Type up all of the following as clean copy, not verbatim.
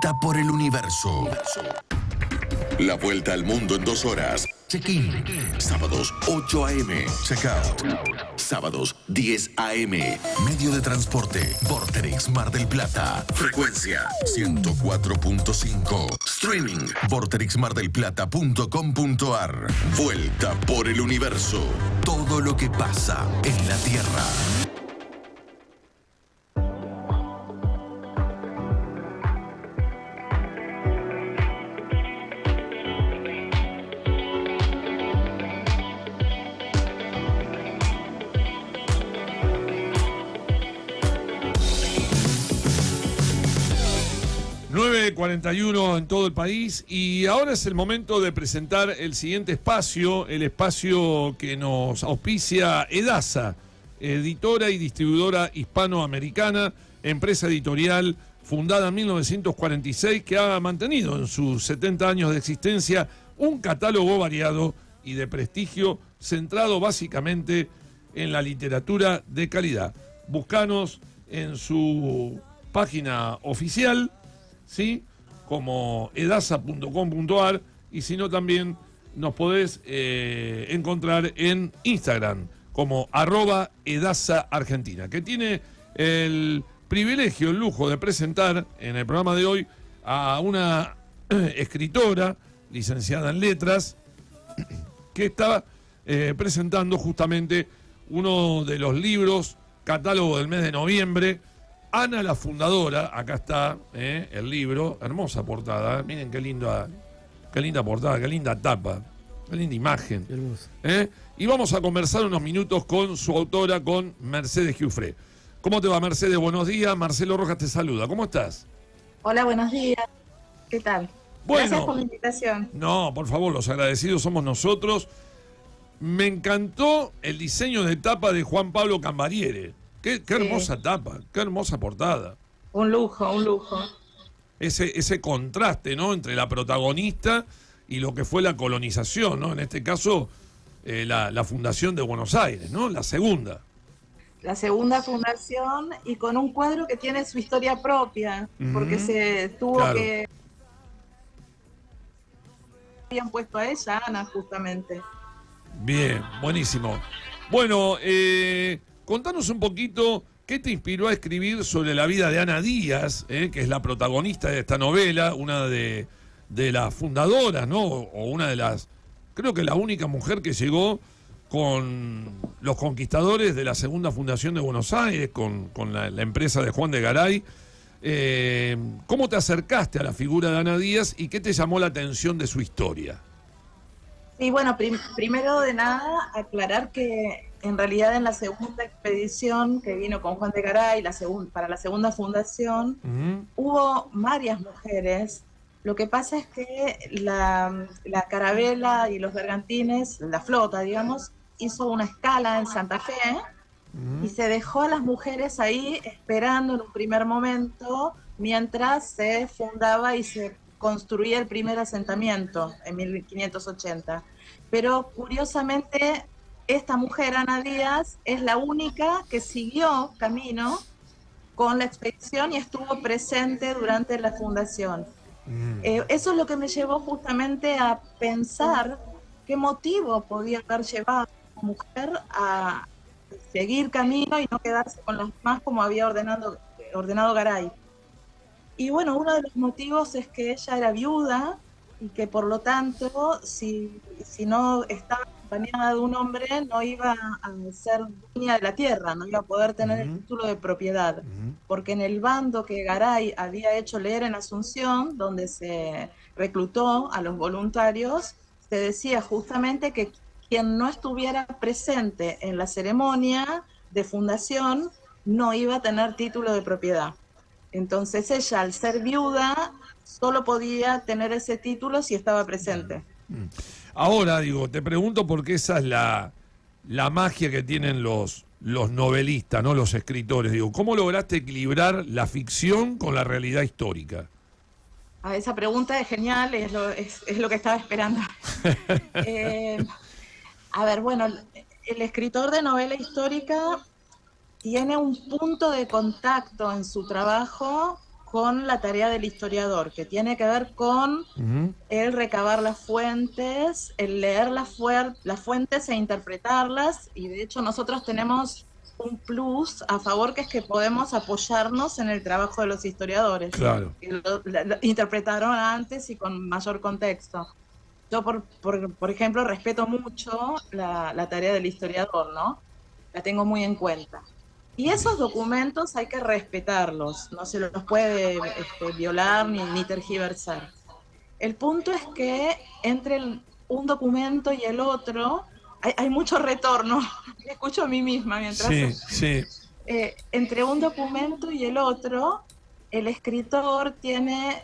Vuelta por el universo. La vuelta al mundo en 2 horas. Check-in. Sábados 8 a.m. Check-out. Sábados 10 a.m. Medio de transporte. Vorterix Mar del Plata. Frecuencia 104.5. Streaming. vorterixmardelplata.com.ar. Vuelta por el universo. Todo lo que pasa en la Tierra. .41 en todo el país, y ahora es el momento de presentar el siguiente espacio, el espacio que nos auspicia Edasa, editora y distribuidora hispanoamericana, empresa editorial fundada en 1946 que ha mantenido en sus 70 años de existencia un catálogo variado y de prestigio centrado básicamente en la literatura de calidad. Búscanos en su página oficial, ¿sí?, como edasa.com.ar, y si no también nos podés encontrar en Instagram como @EdasaArgentina, que tiene el privilegio, el lujo de presentar en el programa de hoy a una escritora licenciada en letras que está presentando justamente uno de los libros catálogo del mes de noviembre. Ana la Fundadora, acá está el libro, hermosa portada, miren qué linda portada, qué linda tapa, qué linda imagen. Qué hermoso. Y vamos a conversar unos minutos con su autora, con Mercedes Giuffré. ¿Cómo te va, Mercedes? Buenos días, Marcelo Rojas te saluda, ¿cómo estás? Hola, buenos días, ¿qué tal? Bueno, gracias por la invitación. No, por favor, los agradecidos somos nosotros. Me encantó el diseño de tapa de Juan Pablo Cambariere. Qué hermosa tapa, qué hermosa portada. Un lujo, un lujo. Ese contraste, ¿no?, entre la protagonista y lo que fue la colonización, ¿no? En este caso, la fundación de Buenos Aires, ¿no? La segunda. La segunda fundación, y con un cuadro que tiene su historia propia, porque se tuvo que... Habían puesto a ella, Ana, justamente. Bien, buenísimo. Bueno, contanos un poquito qué te inspiró a escribir sobre la vida de Ana Díaz, que es la protagonista de esta novela, una de las fundadoras, ¿no? O una de las, creo que la única mujer que llegó con los conquistadores de la segunda fundación de Buenos Aires, con la empresa de Juan de Garay. ¿Cómo te acercaste a la figura de Ana Díaz y qué te llamó la atención de su historia? Sí, bueno, primero de nada, aclarar que en realidad en la segunda expedición que vino con Juan de Garay, para la segunda fundación, hubo varias mujeres. Lo que pasa es que la carabela y los bergantines, la flota, digamos, hizo una escala en Santa Fe y se dejó a las mujeres ahí esperando en un primer momento mientras se fundaba y se construía el primer asentamiento en 1580. Pero curiosamente, esta mujer, Ana Díaz, es la única que siguió camino con la expedición y estuvo presente durante la fundación. Eso es lo que me llevó justamente a pensar qué motivo podía haber llevado a la mujer a seguir camino y no quedarse con las más como había ordenado Garay. Y bueno, uno de los motivos es que ella era viuda y que por lo tanto, si no estaba acompañada de un hombre, no iba a ser dueña de la tierra, no iba a poder tener el título de propiedad. Porque en el bando que Garay había hecho leer en Asunción, donde se reclutó a los voluntarios, se decía justamente que quien no estuviera presente en la ceremonia de fundación no iba a tener título de propiedad. Entonces ella, al ser viuda, solo podía tener ese título si estaba presente. Ahora, digo, te pregunto porque esa es la magia que tienen los novelistas, ¿no?, los escritores. Digo, ¿cómo lograste equilibrar la ficción con la realidad histórica? Esa pregunta es genial, es lo que estaba esperando. A ver, bueno, el escritor de novela histórica tiene un punto de contacto en su trabajo con la tarea del historiador, que tiene que ver con el recabar las fuentes, el leer las fuentes e interpretarlas, y de hecho nosotros tenemos un plus a favor, que es que podemos apoyarnos en el trabajo de los historiadores, Claro. que lo interpretaron antes y con mayor contexto. Yo, por ejemplo, respeto mucho la tarea del historiador, ¿no? La tengo muy en cuenta. Y esos documentos hay que respetarlos, no se los puede violar ni tergiversar. El punto es que entre un documento y el otro hay mucho retorno. Me escucho a mí misma mientras... Sí. Entre un documento y el otro, el escritor tiene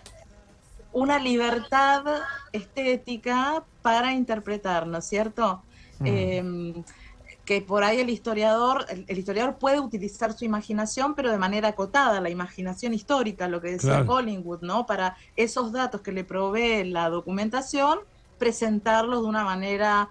una libertad estética para interpretar, ¿no es cierto? Que por ahí el historiador puede utilizar su imaginación, pero de manera acotada, la imaginación histórica, lo que decía Collingwood, ¿no? Para esos datos que le provee la documentación, presentarlos de una manera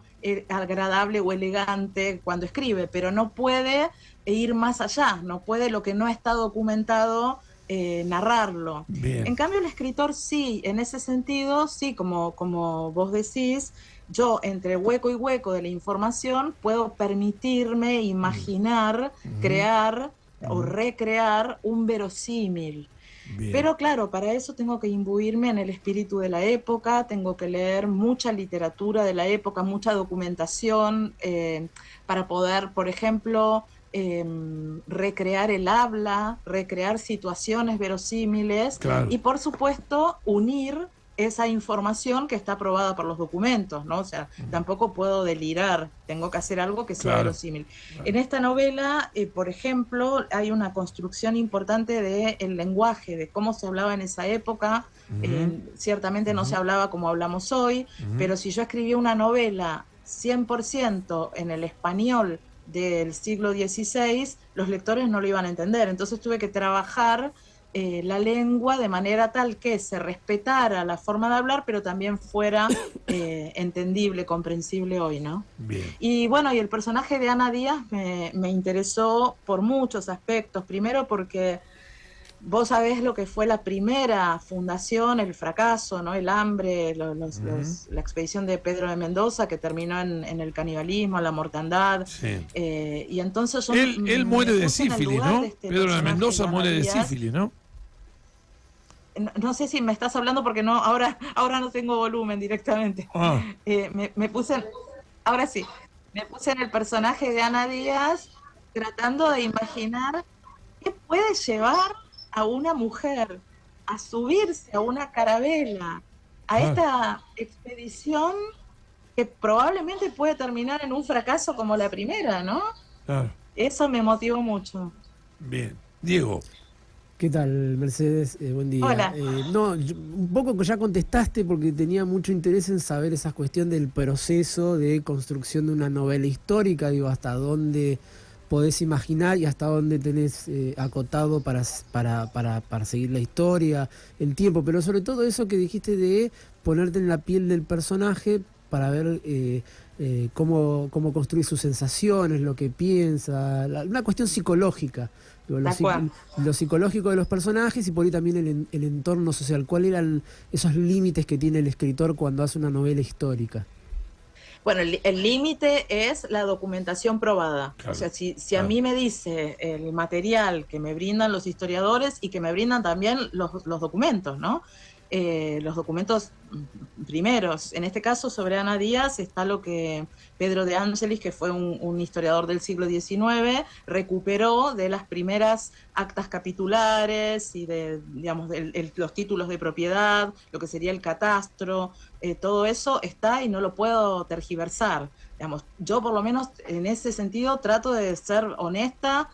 agradable o elegante cuando escribe, pero no puede ir más allá, no puede lo que no está documentado narrarlo. Bien. En cambio el escritor sí, en ese sentido, sí, como vos decís, yo entre hueco y hueco de la información puedo permitirme imaginar, crear o recrear un verosímil. Bien. Pero claro, para eso tengo que imbuirme en el espíritu de la época, tengo que leer mucha literatura de la época, mucha documentación, para poder, por ejemplo, recrear el habla, recrear situaciones verosímiles y, por supuesto, unir esa información que está aprobada por los documentos, ¿no? O sea, tampoco puedo delirar, tengo que hacer algo que sea verosímil. En esta novela, por ejemplo, hay una construcción importante del lenguaje, de cómo se hablaba en esa época. Ciertamente no se hablaba como hablamos hoy, pero si yo escribía una novela 100% en el español del siglo XVI, los lectores no lo iban a entender. Entonces tuve que trabajar la lengua de manera tal que se respetara la forma de hablar, pero también fuera entendible, comprensible hoy, ¿no? Bien. Y bueno, y el personaje de Ana Díaz me interesó por muchos aspectos. Primero porque vos sabés lo que fue la primera fundación, el fracaso, ¿no? El hambre, la expedición de Pedro de Mendoza, que terminó en el canibalismo, la mortandad. Sí. Y entonces él muere de sífilis, ¿no? Pedro de Mendoza muere de sífilis, ¿no? No sé si me estás hablando porque no, ahora no tengo volumen directamente. Me puse, ahora sí, me puse en el personaje de Ana Díaz tratando de imaginar qué puede llevar a una mujer a subirse a una carabela, a esta expedición que probablemente puede terminar en un fracaso como la primera, ¿no? Claro. Eso me motivó mucho. Bien. Diego. ¿Qué tal, Mercedes? Buen día. Hola. Un poco que ya contestaste porque tenía mucho interés en saber esa cuestión del proceso de construcción de una novela histórica, digo, hasta dónde podés imaginar y hasta dónde tenés acotado para seguir la historia, el tiempo, pero sobre todo eso que dijiste de ponerte en la piel del personaje para ver cómo construir sus sensaciones, lo que piensa, una cuestión psicológica. Lo psicológico de los personajes y por ahí también el entorno social. ¿Cuáles eran esos límites que tiene el escritor cuando hace una novela histórica? Bueno, el límite es la documentación probada. Claro, o sea, si a mí me dice el material que me brindan los historiadores y que me brindan también los documentos, ¿no? Los documentos primeros. En este caso, sobre Ana Díaz está lo que Pedro de Angelis, que fue un historiador del siglo XIX, recuperó de las primeras actas capitulares y de, digamos, los títulos de propiedad, lo que sería el catastro. Todo eso está y no lo puedo tergiversar. Digamos, yo por lo menos en ese sentido trato de ser honesta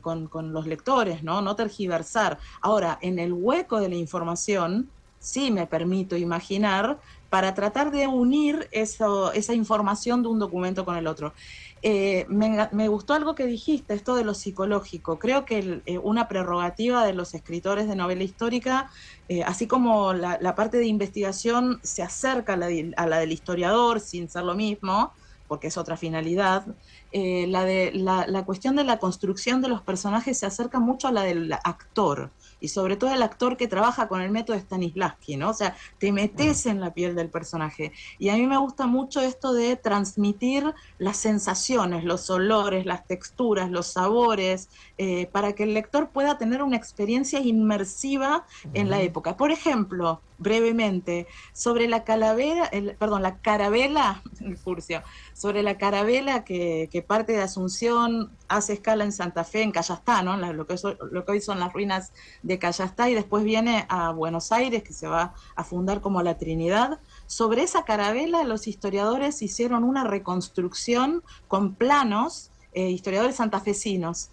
con los lectores, no tergiversar. Ahora, en el hueco de la información sí me permito imaginar para tratar de unir esa información de un documento con el otro. Me gustó algo que dijiste, esto de lo psicológico. Creo que una prerrogativa de los escritores de novela histórica, así como la parte de investigación se acerca a la del historiador sin ser lo mismo, porque es otra finalidad, la cuestión de la construcción de los personajes se acerca mucho a la del actor. y sobre todo el actor que trabaja con el método Stanislavski, ¿no? O sea, te metes en la piel del personaje. Y a mí me gusta mucho esto de transmitir las sensaciones, los olores, las texturas, los sabores, para que el lector pueda tener una experiencia inmersiva en la época. Por ejemplo, brevemente, sobre la calavera, la carabela, Furcio, sobre la carabela que parte de Asunción, hace escala en Santa Fe, en Callastá, ¿no? Lo que hoy son las ruinas de Callastá, y después viene a Buenos Aires, que se va a fundar como la Trinidad. Sobre esa carabela los historiadores hicieron una reconstrucción con planos, historiadores santafesinos.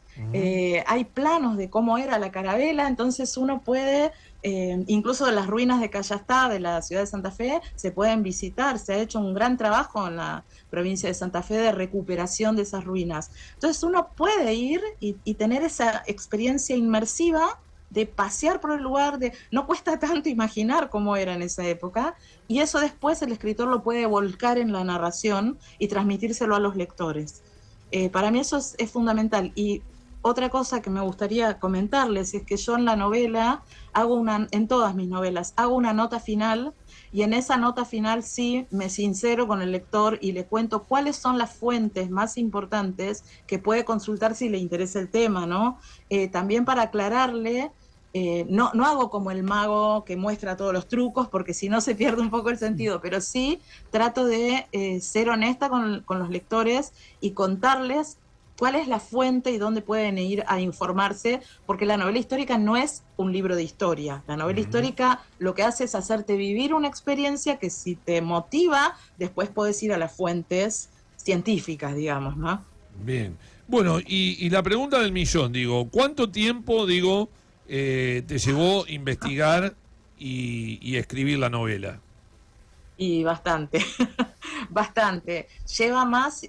Hay planos de cómo era la carabela, entonces uno puede, incluso de las ruinas de Callastá, de la ciudad de Santa Fe, se pueden visitar. Se ha hecho un gran trabajo en la provincia de Santa Fe de recuperación de esas ruinas. Entonces uno puede ir y tener esa experiencia inmersiva de pasear por el lugar, no cuesta tanto imaginar cómo era en esa época, y eso después el escritor lo puede volcar en la narración y transmitírselo a los lectores. Para mí eso es fundamental. Y otra cosa que me gustaría comentarles es que yo en la novela en todas mis novelas, hago una nota final, y en esa nota final sí me sincero con el lector y le cuento cuáles son las fuentes más importantes que puede consultar si le interesa el tema, ¿no? También para aclararle, no hago como el mago que muestra todos los trucos, porque si no se pierde un poco el sentido, pero sí trato de ser honesta con los lectores y contarles cuál es la fuente y dónde pueden ir a informarse, porque la novela histórica no es un libro de historia. La novela histórica lo que hace es hacerte vivir una experiencia que, si te motiva, después podés ir a las fuentes científicas, digamos, ¿no? Bien. Bueno, y la pregunta del millón, ¿cuánto tiempo, te llevó investigar y escribir la novela? Y bastante, bastante. Lleva más,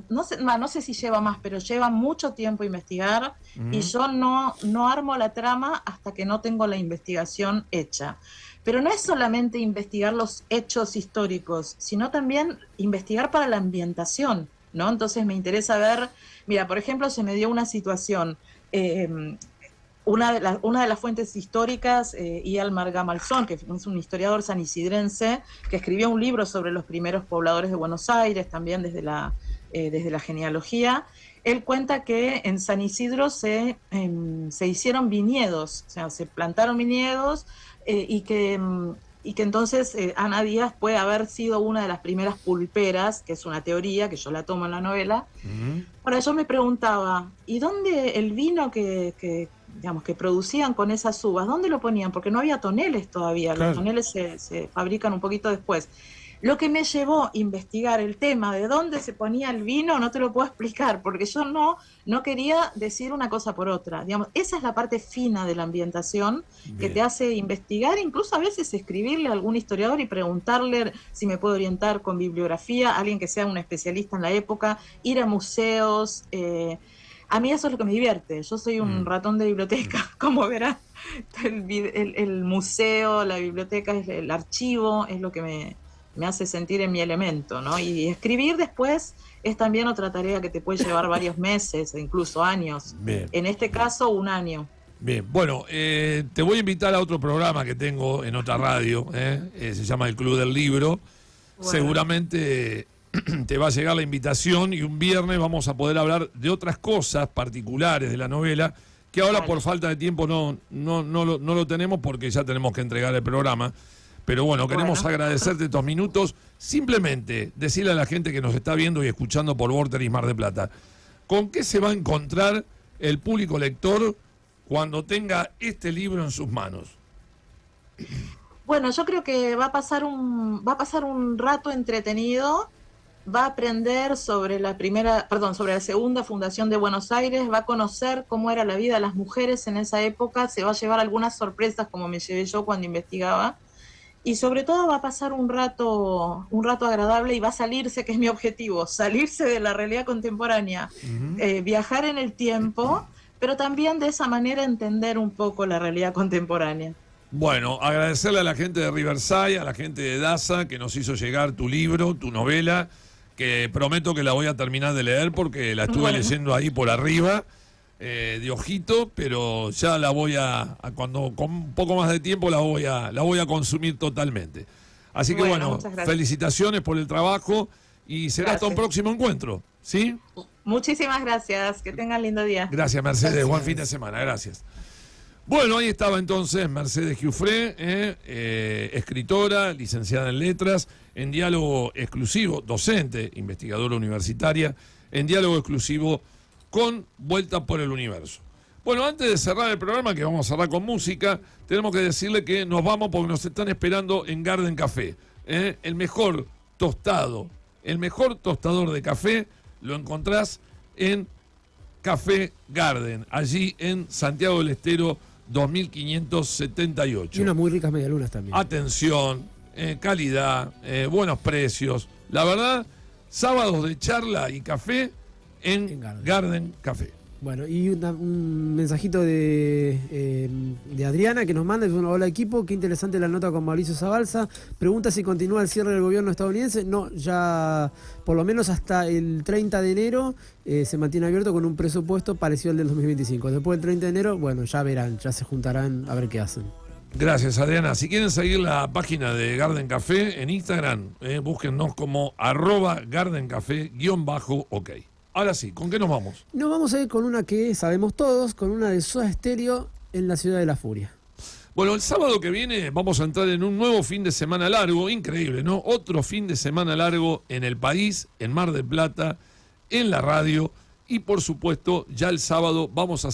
no sé si lleva más, pero lleva mucho tiempo investigar, y yo no armo la trama hasta que no tengo la investigación hecha. Pero no es solamente investigar los hechos históricos, sino también investigar para la ambientación, ¿no? Entonces me interesa ver, mira, por ejemplo, se me dio una situación, una de las fuentes históricas, Ialmar Gamalzón, que es un historiador sanisidrense, que escribió un libro sobre los primeros pobladores de Buenos Aires, también desde la genealogía. Él cuenta que en San Isidro se hicieron viñedos, o sea, se plantaron viñedos, y que entonces Ana Díaz puede haber sido una de las primeras pulperas, que es una teoría que yo la tomo en la novela. Ahora, yo me preguntaba, ¿y dónde el vino que producían con esas uvas, dónde lo ponían? Porque no había toneles todavía, claro. Los toneles se fabrican un poquito después. Lo que me llevó a investigar el tema de dónde se ponía el vino no te lo puedo explicar, porque yo no quería decir una cosa por otra. Digamos, esa es la parte fina de la ambientación. Bien. Que te hace investigar, incluso a veces escribirle a algún historiador y preguntarle si me puede orientar con bibliografía, alguien que sea un especialista en la época, ir a museos. A mí eso es lo que me divierte. Yo soy un ratón de biblioteca, como verán. El museo, la biblioteca, el archivo, es lo que me hace sentir en mi elemento, ¿no? Y escribir después es también otra tarea que te puede llevar varios meses, incluso años. Bien. En este caso, un año. Bien, bueno, te voy a invitar a otro programa que tengo en otra radio, se llama El Club del Libro. Bueno. Seguramente te va a llegar la invitación, y un viernes vamos a poder hablar de otras cosas particulares de la novela, que ahora por falta de tiempo no lo tenemos, porque ya tenemos que entregar el programa. Pero bueno, queremos agradecerte estos minutos. Simplemente decirle a la gente que nos está viendo y escuchando por Vorterix Mar del Plata, ¿con qué se va a encontrar el público lector cuando tenga este libro en sus manos? Bueno, yo creo que va a pasar un rato entretenido. Va a aprender sobre la segunda fundación de Buenos Aires, va a conocer cómo era la vida de las mujeres en esa época, se va a llevar algunas sorpresas como me llevé yo cuando investigaba. Y sobre todo va a pasar un rato agradable, y va a salirse, que es mi objetivo, salirse de la realidad contemporánea, viajar en el tiempo, pero también de esa manera entender un poco la realidad contemporánea. Bueno, agradecerle a la gente de Riverside, a la gente de Daza, que nos hizo llegar tu libro, tu novela, que prometo que la voy a terminar de leer porque la estuve leyendo ahí por arriba. de ojito, pero ya la voy cuando con un poco más de tiempo la voy a consumir totalmente. Así que bueno, felicitaciones por el trabajo y será hasta un próximo encuentro, ¿sí? Muchísimas gracias, que tengan lindo día. Gracias, Mercedes, buen fin de semana, gracias. Bueno, ahí estaba entonces Mercedes Giuffré, escritora, licenciada en letras, en diálogo exclusivo, docente, investigadora universitaria, en diálogo exclusivo con Vuelta por el Universo. Bueno, antes de cerrar el programa, que vamos a cerrar con música, tenemos que decirle que nos vamos porque nos están esperando en Garden Café. El mejor tostador de café lo encontrás en Café Garden, allí en Santiago del Estero 2578. Y unas muy ricas medialunas también. Atención, calidad, buenos precios. La verdad, sábados de charla y café en Garden Café. Bueno, y un mensajito de Adriana que nos manda, dice: hola equipo, qué interesante la nota con Mauricio Zabalza. Pregunta si continúa el cierre del gobierno estadounidense. No, ya por lo menos hasta el 30 de enero se mantiene abierto con un presupuesto parecido al del 2025. Después del 30 de enero, bueno, ya verán, ya se juntarán a ver qué hacen. Gracias, Adriana. Si quieren seguir la página de Garden Café en Instagram, búsquennos como @gardencafé_ok. Ahora sí, ¿con qué nos vamos? Nos vamos a ir con una que sabemos todos, con una de Soda Stereo en la Ciudad de la Furia. Bueno, el sábado que viene vamos a entrar en un nuevo fin de semana largo, increíble, ¿no? Otro fin de semana largo en el país, en Mar del Plata, en la radio y por supuesto ya el sábado vamos a